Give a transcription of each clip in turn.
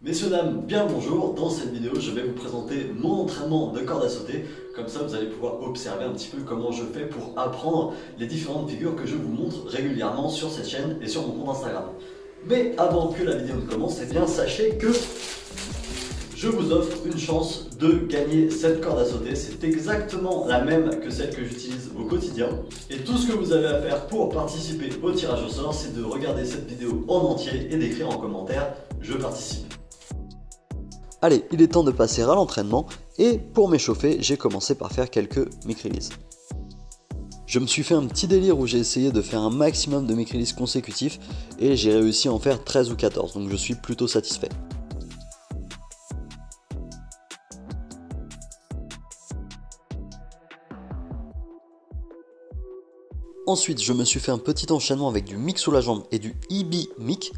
Messieurs, dames, bien bonjour. Dans cette vidéo, je vais vous présenter mon entraînement de corde à sauter. Comme ça, vous allez pouvoir observer un petit peu comment je fais pour apprendre les différentes figures que je vous montre régulièrement sur cette chaîne et sur mon compte Instagram. Mais avant que la vidéo ne commence, eh bien, sachez que je vous offre une chance de gagner cette corde à sauter. C'est exactement la même que celle que j'utilise au quotidien. Et tout ce que vous avez à faire pour participer au tirage au sort, c'est de regarder cette vidéo en entier et d'écrire en commentaire « Je participe ». Allez, il est temps de passer à l'entraînement et pour m'échauffer, j'ai commencé par faire quelques micro-releases. Je me suis fait un petit délire où j'ai essayé de faire un maximum de micro-releases consécutifs et j'ai réussi à en faire 13 ou 14, donc je suis plutôt satisfait. Ensuite, je me suis fait un petit enchaînement avec du mic sous la jambe et du EB mic.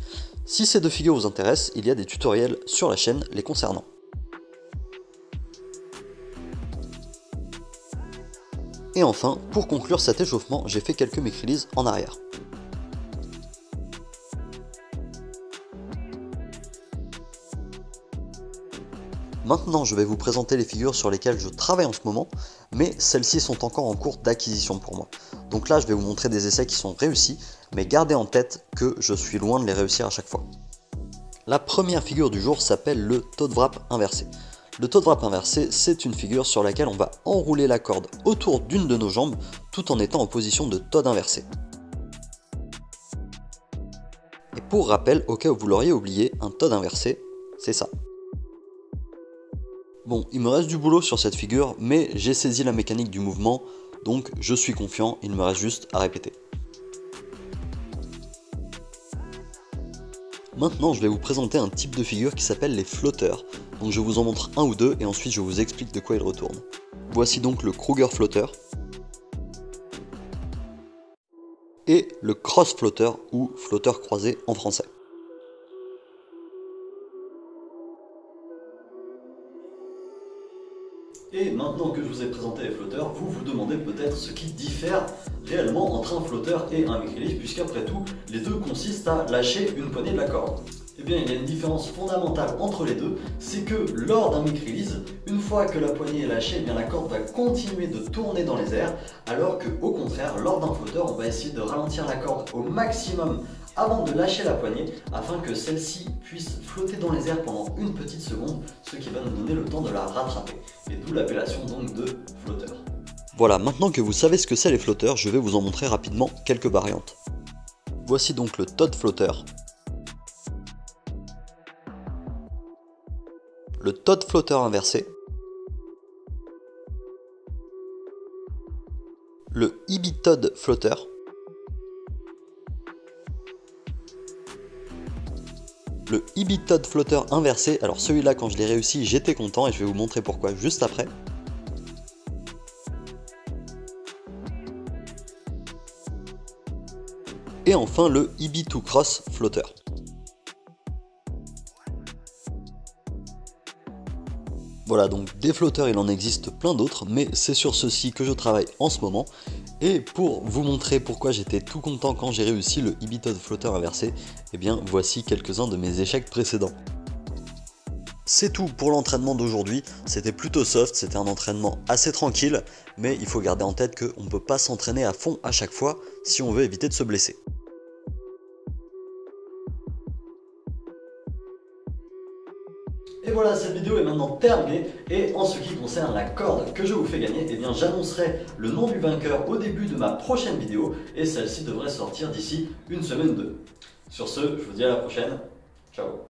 Si ces deux figures vous intéressent, il y a des tutoriels sur la chaîne les concernant. Et enfin, pour conclure cet échauffement, j'ai fait quelques micro-releases en arrière. Maintenant, je vais vous présenter les figures sur lesquelles je travaille en ce moment, mais celles-ci sont encore en cours d'acquisition pour moi. Donc là, je vais vous montrer des essais qui sont réussis, mais gardez en tête que je suis loin de les réussir à chaque fois. La première figure du jour s'appelle le toe wrap inversé. Le toe wrap inversé, c'est une figure sur laquelle on va enrouler la corde autour d'une de nos jambes tout en étant en position de toe inversé. Et pour rappel, au cas où vous l'auriez oublié, un toe inversé, c'est ça. Bon, il me reste du boulot sur cette figure, mais j'ai saisi la mécanique du mouvement, donc je suis confiant, il me reste juste à répéter. Maintenant, je vais vous présenter un type de figure qui s'appelle les flotteurs. Donc je vous en montre un ou deux et ensuite je vous explique de quoi il retourne. Voici donc le Kruger flotteur et le cross flotteur ou flotteur croisé en français. Et maintenant que je vous ai présenté les flotteurs, vous vous demandez peut-être ce qui diffère réellement entre un flotteur et un micro-release, puisqu'après tout, les deux consistent à lâcher une poignée de la corde. Eh bien, il y a une différence fondamentale entre les deux, c'est que lors d'un micro-release, une fois que la poignée est lâchée, eh bien, la corde va continuer de tourner dans les airs, alors qu'au contraire, lors d'un flotteur, on va essayer de ralentir la corde au maximum avant de lâcher la poignée, afin que celle-ci puisse flotter dans les airs pendant une petite seconde, ce qui va nous donner le temps de la rattraper. Et d'où l'appellation donc de flotteur. Voilà, maintenant que vous savez ce que c'est les flotteurs, je vais vous en montrer rapidement quelques variantes. Voici donc le Todd flotteur, le Todd flotteur inversé, le EB Todd flotteur, le EB Todd flotteur inversé. Alors celui-là, quand je l'ai réussi, j'étais content et je vais vous montrer pourquoi juste après. Et enfin le EB2 cross flotteur. Voilà, donc des flotteurs, il en existe plein d'autres, mais c'est sur ceux-ci que je travaille en ce moment. Et pour vous montrer pourquoi j'étais tout content quand j'ai réussi le EB Todd flotteur inversé, eh bien voici quelques-uns de mes échecs précédents. C'est tout pour l'entraînement d'aujourd'hui, c'était plutôt soft, c'était un entraînement assez tranquille, mais il faut garder en tête qu'on ne peut pas s'entraîner à fond à chaque fois si on veut éviter de se blesser. Et voilà, cette vidéo est maintenant terminée, et en ce qui concerne la corde que je vous fais gagner, eh bien j'annoncerai le nom du vainqueur au début de ma prochaine vidéo, et celle-ci devrait sortir d'ici une semaine ou deux. Sur ce, je vous dis à la prochaine, ciao.